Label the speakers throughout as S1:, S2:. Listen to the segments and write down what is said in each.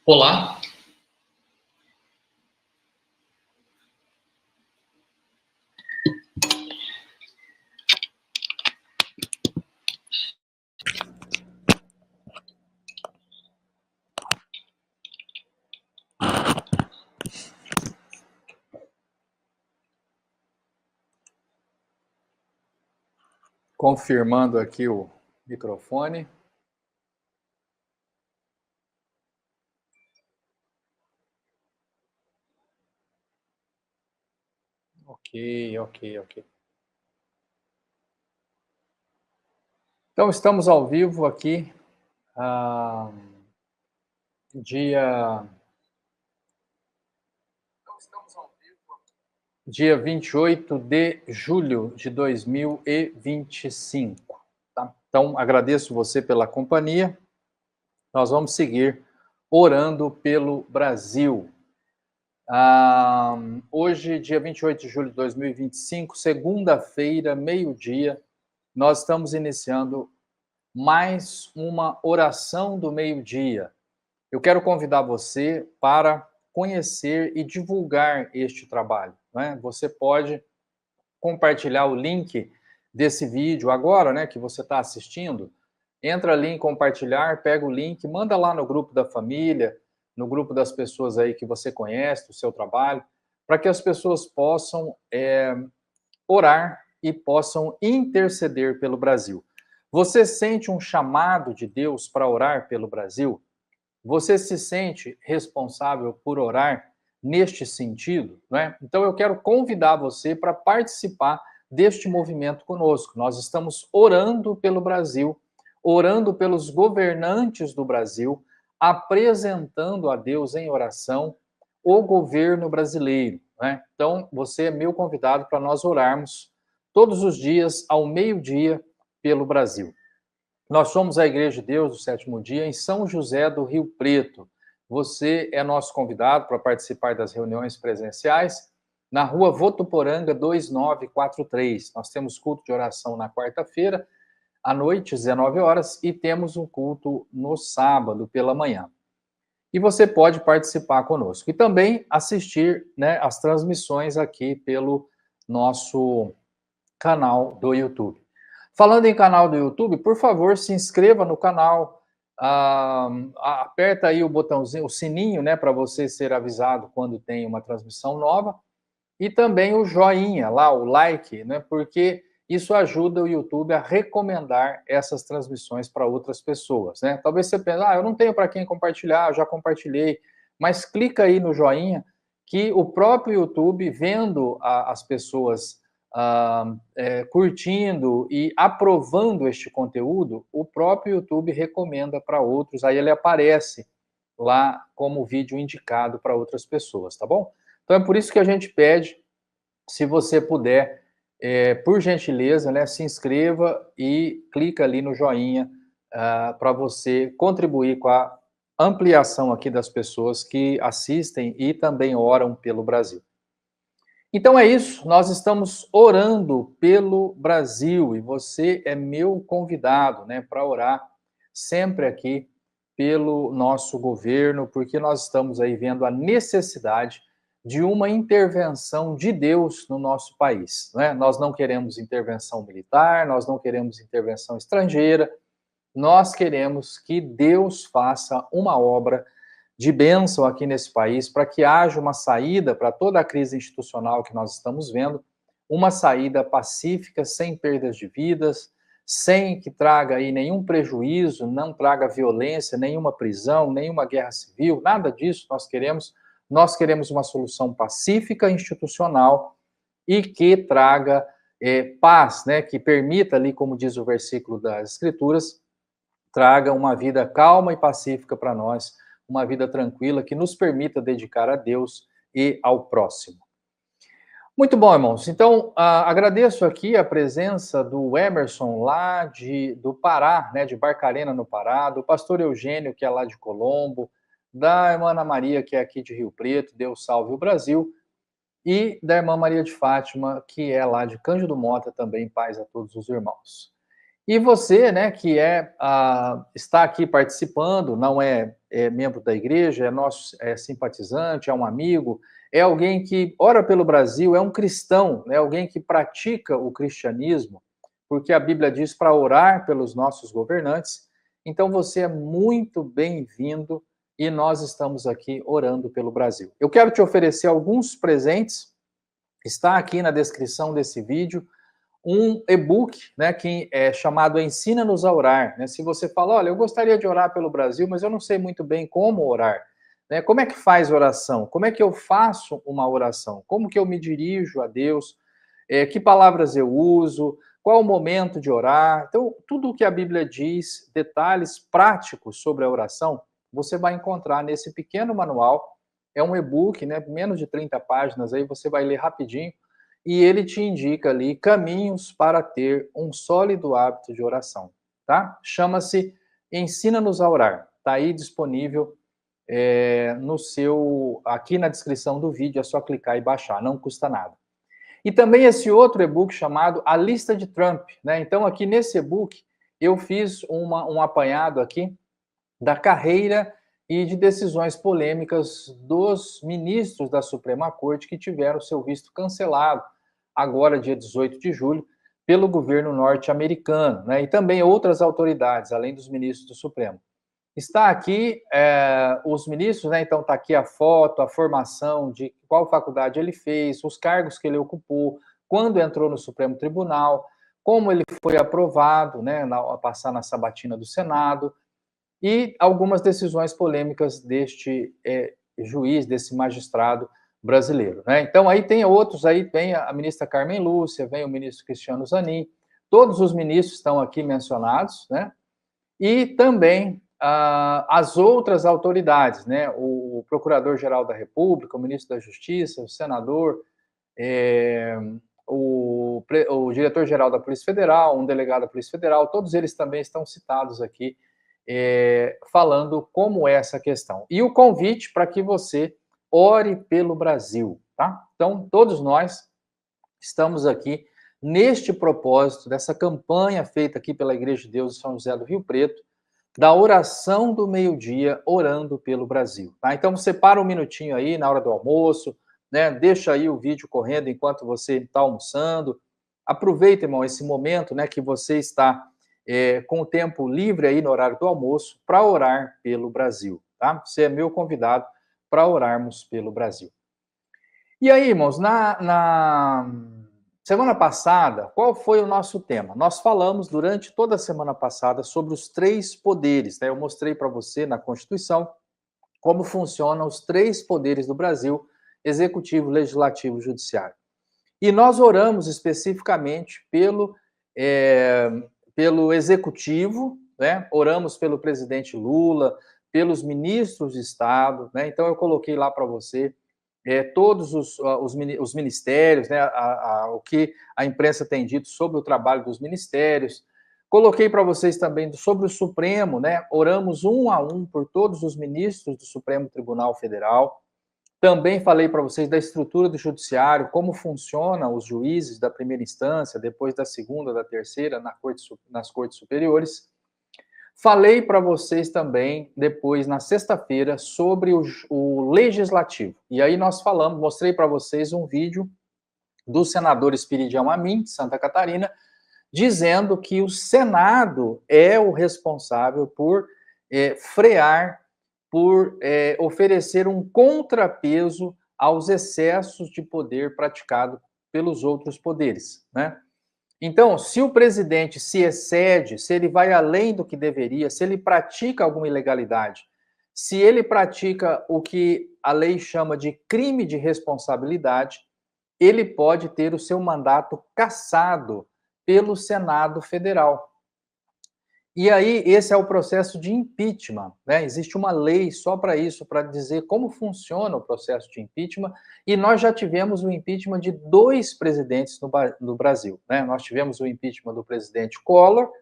S1: Olá,
S2: Confirmando aqui o microfone. Ok. Então, estamos ao vivo aqui, ah, dia, dia 28 de julho de 2025. Tá? Então, agradeço você pela companhia. Nós vamos seguir orando pelo Brasil. Hoje, dia 28 de julho de 2025, segunda-feira, meio-dia, nós estamos iniciando mais uma oração do meio-dia. Eu quero convidar você para conhecer e divulgar este trabalho. Né? Você pode compartilhar o link desse vídeo agora, né, que você está assistindo. Entra ali em compartilhar, pega o link, manda lá no grupo da família, no grupo das pessoas aí que você conhece, do seu trabalho, para que as pessoas possam orar e possam interceder pelo Brasil. Você sente um chamado de Deus para orar pelo Brasil? Você se sente responsável por orar neste sentido? Né? Então, eu quero convidar você para participar deste movimento conosco. Nós estamos orando pelo Brasil, orando pelos governantes do Brasil, apresentando a Deus em oração o governo brasileiro. Né? Então, você é meu convidado para nós orarmos todos os dias, ao meio-dia, pelo Brasil. Nós somos a Igreja de Deus do Sétimo Dia em São José do Rio Preto. Você é nosso convidado para participar das reuniões presenciais na rua Votuporanga 2943. Nós temos culto de oração na quarta-feira, à noite, 19 horas, e temos um culto no sábado, pela manhã. E você pode participar conosco. E também assistir, né, as transmissões aqui pelo nosso canal do YouTube. Falando em canal do YouTube, por favor, se inscreva no canal, aperta aí o botãozinho, o sininho, né, para você ser avisado quando tem uma transmissão nova, e também o joinha lá, o like, né, porque isso ajuda o YouTube a recomendar essas transmissões para outras pessoas, né? Talvez você pense, eu não tenho para quem compartilhar, eu já compartilhei, mas clica aí no joinha, que o próprio YouTube, vendo as pessoas curtindo e aprovando este conteúdo, o próprio YouTube recomenda para outros, aí ele aparece lá como vídeo indicado para outras pessoas, tá bom? Então é por isso que a gente pede, se você puder, por gentileza, né, se inscreva e clica ali no joinha para você contribuir com a ampliação aqui das pessoas que assistem e também oram pelo Brasil. Então é isso, nós estamos orando pelo Brasil e você é meu convidado, né, para orar sempre aqui pelo nosso governo, porque nós estamos aí vendo a necessidade de uma intervenção de Deus no nosso país, né? Nós não queremos intervenção militar, nós não queremos intervenção estrangeira, nós queremos que Deus faça uma obra de bênção aqui nesse país, para que haja uma saída para toda a crise institucional que nós estamos vendo, uma saída pacífica, sem perdas de vidas, sem que traga aí nenhum prejuízo, não traga violência, nenhuma prisão, nenhuma guerra civil, nada disso nós queremos. Nós queremos uma solução pacífica, institucional e que traga paz, né, que permita ali, como diz o versículo das Escrituras, traga uma vida calma e pacífica para nós, uma vida tranquila que nos permita dedicar a Deus e ao próximo. Muito bom, irmãos. Então, agradeço aqui a presença do Emerson, lá do Pará, né, de Barcarena, no Pará, do pastor Eugênio, que é lá de Colombo, da irmã Ana Maria, que é aqui de Rio Preto, Deus salve o Brasil, e da irmã Maria de Fátima, que é lá de Cândido Mota, também paz a todos os irmãos. E você, né, que está aqui participando, não é membro da igreja, é nosso simpatizante, é um amigo, é alguém que ora pelo Brasil, é um cristão, é alguém que pratica o cristianismo, porque a Bíblia diz para orar pelos nossos governantes. Então você é muito bem-vindo e nós estamos aqui orando pelo Brasil. Eu quero te oferecer alguns presentes, está aqui na descrição desse vídeo um e-book, né, que é chamado Ensina-nos a Orar. Né? Se você fala, olha, eu gostaria de orar pelo Brasil, mas eu não sei muito bem como orar. Né? Como é que faz oração? Como é que eu faço uma oração? Como que eu me dirijo a Deus? Que palavras eu uso? Qual o momento de orar? Então, tudo o que a Bíblia diz, detalhes práticos sobre a oração, você vai encontrar nesse pequeno manual. É um e-book, né, menos de 30 páginas, aí você vai ler rapidinho, e ele te indica ali caminhos para ter um sólido hábito de oração, tá? Chama-se Ensina-nos a Orar. Está aí disponível no seu, aqui na descrição do vídeo, é só clicar e baixar, não custa nada. E também esse outro e-book chamado A Lista de Trump, né? Então aqui nesse e-book eu fiz um apanhado aqui da carreira e de decisões polêmicas dos ministros da Suprema Corte que tiveram seu visto cancelado agora, dia 18 de julho, pelo governo norte-americano, né? E também outras autoridades, além dos ministros do Supremo. Está aqui os ministros, né? Então está aqui a foto, a formação de qual faculdade ele fez, os cargos que ele ocupou, quando entrou no Supremo Tribunal, como ele foi aprovado, né? A passar na sabatina do Senado, e algumas decisões polêmicas deste juiz, desse magistrado brasileiro. Né? Então, aí tem outros, aí vem a ministra Carmen Lúcia, vem o ministro Cristiano Zanin, todos os ministros estão aqui mencionados, né? E também as outras autoridades, né? O Procurador-Geral da República, o ministro da Justiça, o senador, o diretor-geral da Polícia Federal, um delegado da Polícia Federal, todos eles também estão citados aqui, falando como é essa questão. E o convite para que você ore pelo Brasil, tá? Então, todos nós estamos aqui neste propósito, dessa campanha feita aqui pela Igreja de Deus de São José do Rio Preto, da oração do meio-dia, orando pelo Brasil. Tá? Então, separa um minutinho aí na hora do almoço, né? Deixa aí o vídeo correndo enquanto você está almoçando. Aproveita, irmão, esse momento, né, que você está com o tempo livre aí no horário do almoço para orar pelo Brasil. Tá? Você é meu convidado para orarmos pelo Brasil. E aí, irmãos, na semana passada, qual foi o nosso tema? Nós falamos durante toda a semana passada sobre os três poderes. Né? Eu mostrei para você na Constituição como funcionam os três poderes do Brasil: executivo, legislativo e judiciário. E nós oramos especificamente pelo executivo, né? Oramos pelo presidente Lula, pelos ministros de Estado. Né? Então, eu coloquei lá para você todos os ministérios, né, o que a imprensa tem dito sobre o trabalho dos ministérios. Coloquei para vocês também sobre o Supremo, né? Oramos um a um por todos os ministros do Supremo Tribunal Federal. Também falei para vocês da estrutura do judiciário, como funcionam os juízes da primeira instância, depois da segunda, da terceira, nas cortes superiores. Falei para vocês também, depois, na sexta-feira, sobre o legislativo. E aí nós falamos, mostrei para vocês um vídeo do senador Espiridião Amin, de Santa Catarina, dizendo que o Senado é o responsável por frear, por oferecer um contrapeso aos excessos de poder praticado pelos outros poderes, né? Então, se o presidente se excede, se ele vai além do que deveria, se ele pratica alguma ilegalidade, se ele pratica o que a lei chama de crime de responsabilidade, ele pode ter o seu mandato cassado pelo Senado Federal. E aí, esse é o processo de impeachment, né? Existe uma lei só para isso, para dizer como funciona o processo de impeachment, e nós já tivemos o impeachment de 2 presidentes no Brasil, né? Nós tivemos o impeachment do presidente Collor,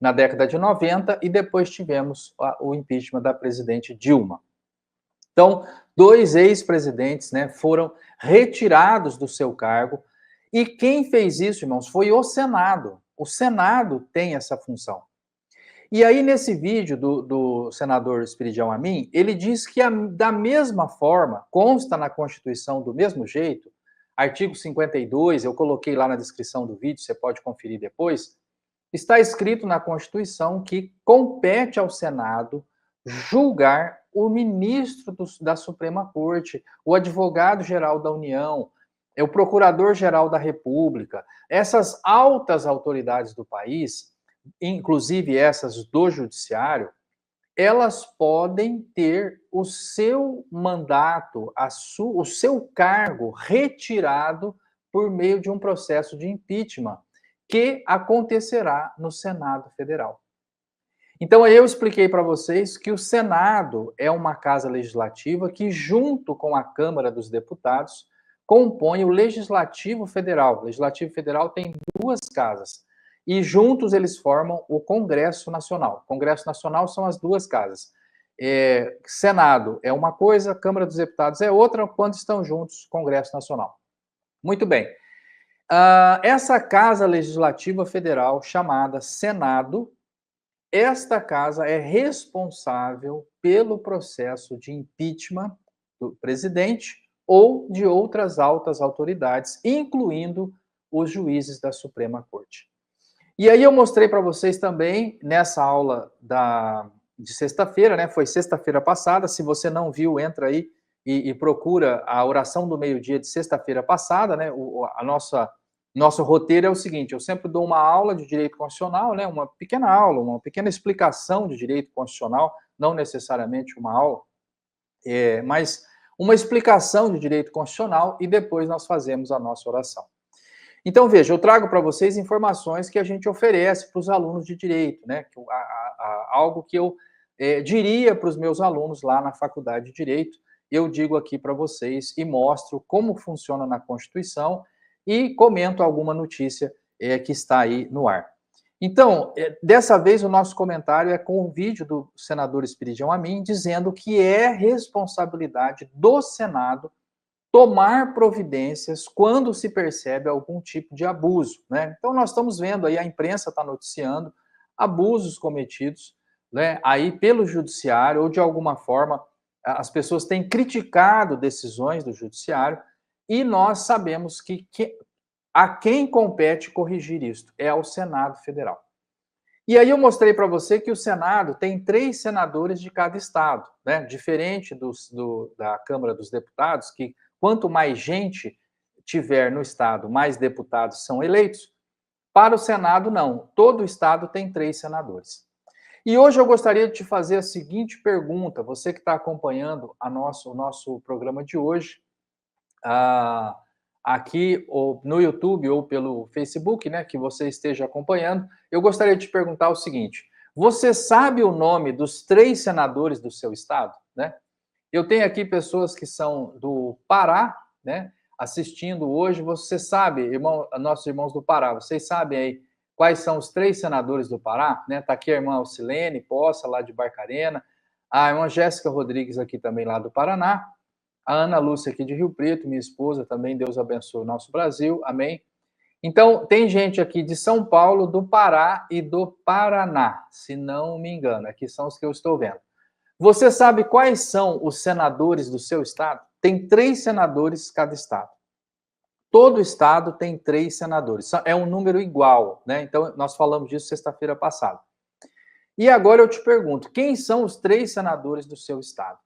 S2: na década de 90, e depois tivemos o impeachment da presidente Dilma. Então, 2 ex-presidentes, né, foram retirados do seu cargo, e quem fez isso, irmãos, foi o Senado. O Senado tem essa função. E aí, nesse vídeo do senador Espiridião Amin, ele diz que da mesma forma, consta na Constituição do mesmo jeito, artigo 52, eu coloquei lá na descrição do vídeo, você pode conferir depois, está escrito na Constituição que compete ao Senado julgar o ministro da Suprema Corte, o advogado-geral da União, o procurador-geral da República, essas altas autoridades do país, inclusive essas do judiciário, elas podem ter o seu mandato, o seu cargo retirado por meio de um processo de impeachment que acontecerá no Senado Federal. Então, eu expliquei para vocês que o Senado é uma casa legislativa que, junto com a Câmara dos Deputados, compõe o Legislativo Federal. O Legislativo Federal tem duas casas. E juntos eles formam o Congresso Nacional. O Congresso Nacional são as duas casas. Senado é uma coisa, Câmara dos Deputados é outra, quando estão juntos, Congresso Nacional. Muito bem. Essa Casa Legislativa Federal, chamada Senado, esta casa é responsável pelo processo de impeachment do presidente ou de outras altas autoridades, incluindo os juízes da Suprema Corte. E aí eu mostrei para vocês também, nessa aula de sexta-feira, né? Foi sexta-feira passada, se você não viu, entra aí e procura a oração do meio-dia de sexta-feira passada, né? Nosso roteiro é o seguinte, eu sempre dou uma aula de direito constitucional, né? Uma pequena aula, uma pequena explicação de direito constitucional, não necessariamente uma aula, mas uma explicação de direito constitucional e depois nós fazemos a nossa oração. Então, veja, eu trago para vocês informações que a gente oferece para os alunos de direito, né? Algo que eu diria para os meus alunos lá na faculdade de Direito, eu digo aqui para vocês e mostro como funciona na Constituição e comento alguma notícia que está aí no ar. Então, dessa vez o nosso comentário é com o vídeo do senador Espiridião Amin, dizendo que é responsabilidade do Senado tomar providências quando se percebe algum tipo de abuso, né? Então, nós estamos vendo aí, a imprensa está noticiando abusos cometidos, né, aí pelo judiciário, ou de alguma forma as pessoas têm criticado decisões do judiciário, e nós sabemos que a quem compete corrigir isto é ao Senado Federal. E aí eu mostrei para você que o Senado tem 3 senadores de cada estado, né? Diferente da Câmara dos Deputados, que quanto mais gente tiver no estado, mais deputados são eleitos. Para o Senado, não. Todo estado tem 3 senadores. E hoje eu gostaria de te fazer a seguinte pergunta, você que está acompanhando o nosso programa de hoje, aqui ou no YouTube ou pelo Facebook, né, que você esteja acompanhando, eu gostaria de te perguntar o seguinte: você sabe o nome dos 3 senadores do seu estado, né? Eu tenho aqui pessoas que são do Pará, né, assistindo hoje. Você sabe, nossos irmãos do Pará, vocês sabem aí quais são os 3 senadores do Pará, né? Tá aqui a irmã Alcilene Poça, lá de Barcarena, a irmã Jéssica Rodrigues aqui também lá do Paraná, a Ana Lúcia aqui de Rio Preto, minha esposa também, Deus abençoe o nosso Brasil, amém. Então, tem gente aqui de São Paulo, do Pará e do Paraná, se não me engano, aqui são os que eu estou vendo. Você sabe quais são os senadores do seu estado? Tem 3 senadores cada estado. Todo estado tem 3 senadores. É um número igual, né? Então, nós falamos disso sexta-feira passada. E agora eu te pergunto, quem são os 3 senadores do seu estado?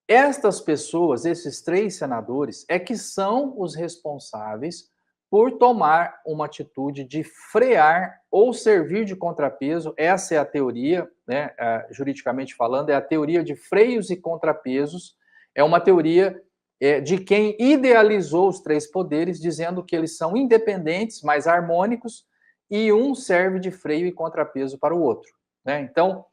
S2: Estas pessoas, esses 3 senadores, é que são os responsáveis por tomar uma atitude de frear ou servir de contrapeso. Essa é a teoria, né, juridicamente falando, é a teoria de freios e contrapesos. É uma teoria de quem idealizou os 3 poderes, dizendo que eles são independentes, mas harmônicos, e um serve de freio e contrapeso para o outro, né? Então,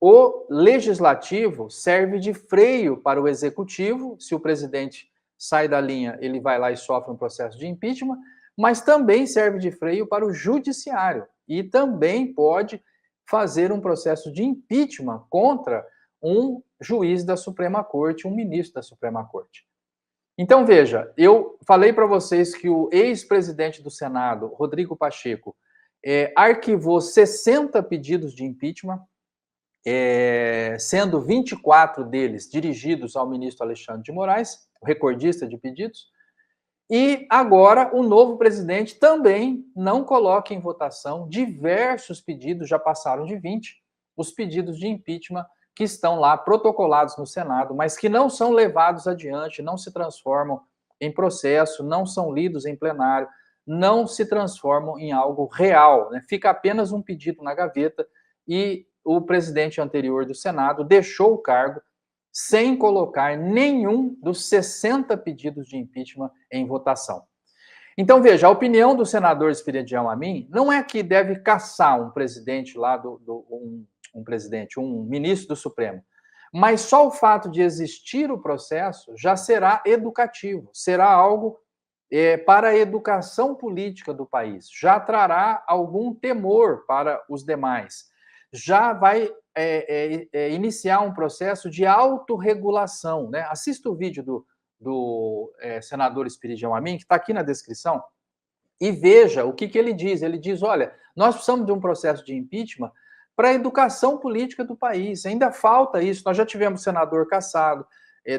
S2: o legislativo serve de freio para o executivo. Se o presidente sai da linha, ele vai lá e sofre um processo de impeachment, mas também serve de freio para o judiciário e também pode fazer um processo de impeachment contra um juiz da Suprema Corte, um ministro da Suprema Corte. Então, veja, eu falei para vocês que o ex-presidente do Senado, Rodrigo Pacheco, arquivou 60 pedidos de impeachment, sendo 24 deles dirigidos ao ministro Alexandre de Moraes, o recordista de pedidos, e agora o novo presidente também não coloca em votação diversos pedidos, já passaram de 20, os pedidos de impeachment que estão lá protocolados no Senado, mas que não são levados adiante, não se transformam em processo, não são lidos em plenário, não se transformam em algo real, né? Fica apenas um pedido na gaveta e o presidente anterior do Senado deixou o cargo sem colocar nenhum dos 60 pedidos de impeachment em votação. Então, veja, a opinião do senador Esperidião Amin não é que deve caçar um presidente lá, um ministro do Supremo, mas só o fato de existir o processo já será educativo, será algo para a educação política do país, já trará algum temor para os demais, já vai iniciar um processo de autorregulação, né? Assista o vídeo do senador Esperidião Amin, que está aqui na descrição, e veja o que ele diz. Ele diz, olha, nós precisamos de um processo de impeachment para a educação política do país. Ainda falta isso. Nós já tivemos senador cassado,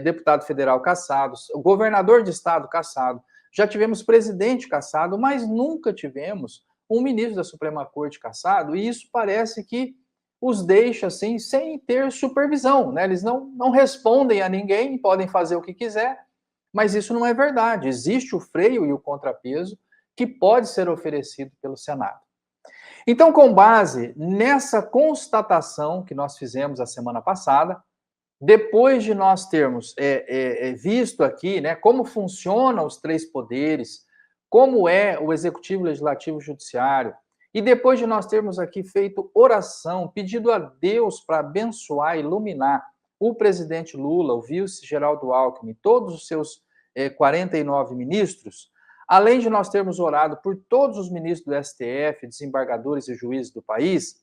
S2: deputado federal cassado, governador de estado cassado, já tivemos presidente cassado, mas nunca tivemos um ministro da Suprema Corte cassado, e isso parece que os deixa assim, sem ter supervisão, né? Eles não respondem a ninguém, podem fazer o que quiser, mas isso não é verdade. Existe o freio e o contrapeso que pode ser oferecido pelo Senado. Então, com base nessa constatação que nós fizemos a semana passada, depois de nós termos visto aqui, né, como funcionam os três poderes, como é o Executivo, Legislativo e Judiciário, e depois de nós termos aqui feito oração, pedido a Deus para abençoar, iluminar o presidente Lula, o vice Geraldo Alckmin, todos os seus 49 ministros, além de nós termos orado por todos os ministros do STF, desembargadores e juízes do país,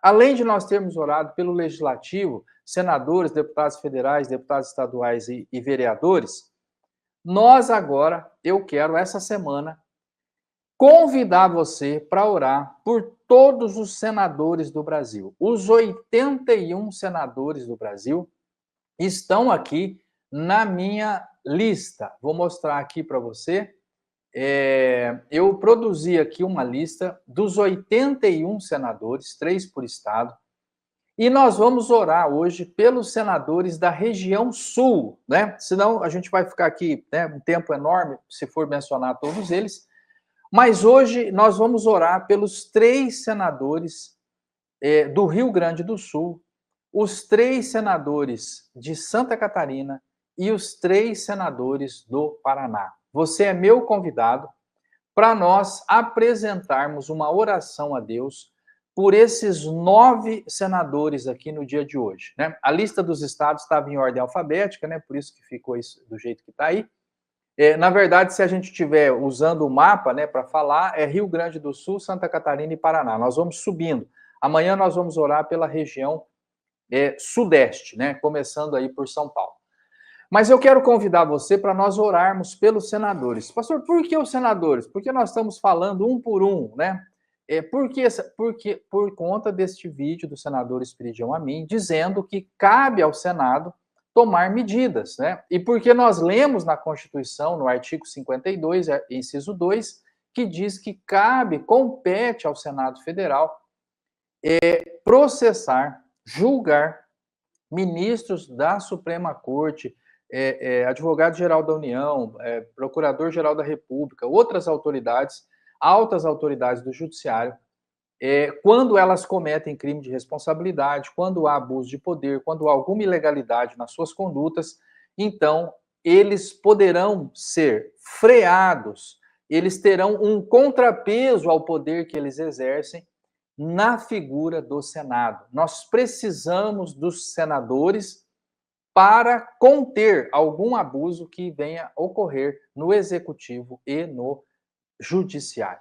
S2: além de nós termos orado pelo Legislativo, senadores, deputados federais, deputados estaduais e vereadores, nós agora, eu quero essa semana, convidar você para orar por todos os senadores do Brasil. Os 81 senadores do Brasil estão aqui na minha lista. Vou mostrar aqui para você. Eu produzi aqui uma lista dos 81 senadores, 3 por estado, e nós vamos orar hoje pelos senadores da região sul, né? Senão a gente vai ficar aqui, né, um tempo enorme se for mencionar todos eles. Mas hoje nós vamos orar pelos 3 senadores do Rio Grande do Sul, os 3 senadores de Santa Catarina e os 3 senadores do Paraná. Você é meu convidado para nós apresentarmos uma oração a Deus por esses 9 senadores aqui no dia de hoje, né? A lista dos estados estava em ordem alfabética, né? Por isso que ficou isso do jeito que está aí. Na verdade, se a gente estiver usando o mapa, né, para falar, é Rio Grande do Sul, Santa Catarina e Paraná. Nós vamos subindo. Amanhã nós vamos orar pela região sudeste, né, começando aí por São Paulo. Mas eu quero convidar você para nós orarmos pelos senadores. Pastor, por que os senadores? Porque nós estamos falando um por um, né? Porque por conta deste vídeo do senador Esperidião Amin, dizendo que cabe ao Senado tomar medidas, né? E porque nós lemos na Constituição, no artigo 52, inciso 2, que diz que compete ao Senado Federal processar, julgar ministros da Suprema Corte, advogado-geral da União, procurador-geral da República, outras autoridades, altas autoridades do Judiciário, quando elas cometem crime de responsabilidade, quando há abuso de poder, quando há alguma ilegalidade nas suas condutas, então eles poderão ser freados, eles terão um contrapeso ao poder que eles exercem na figura do Senado. Nós precisamos dos senadores para conter algum abuso que venha ocorrer no Executivo e no Judiciário.